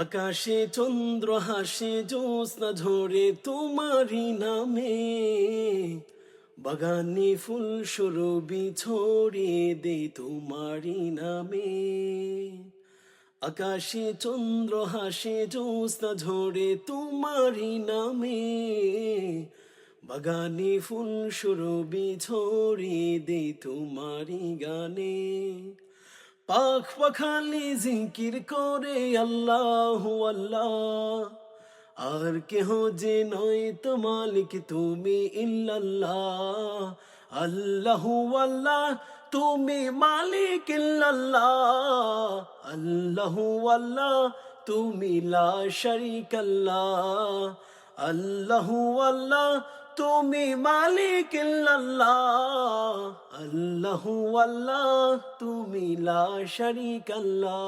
আকাশে চন্দ্র হাসে জ্যোৎস্না ঝরে তোমারই নামে, বাগানে ফুল সুরভি ছড়িয়ে দে তোমারই নামে। আকাশে চন্দ্র হাসে জ্যোৎস্না ঝরে তোমারই নামে, বাগানে ফুল সুরভি ছড়িয়ে দে তোমারই গানে। পাখ পাখালি জিকির করে আল্লাহ আল্লাহ, আর কেহ যে নয় তো মালিক তুমি ইল্লাল্লাহ। আল্লাহু আল্লাহ তুমি মালিক ইল্লাল্লাহ, আল্লাহু আল্লাহ তুমি লা শারীকাল্লাহ। আল্লাহু আল্লাহ তুমি মালিক ইল্লাল্লাহ, আল্লাহু আল্লাহ তুমি লা শারীকাল্লাহ।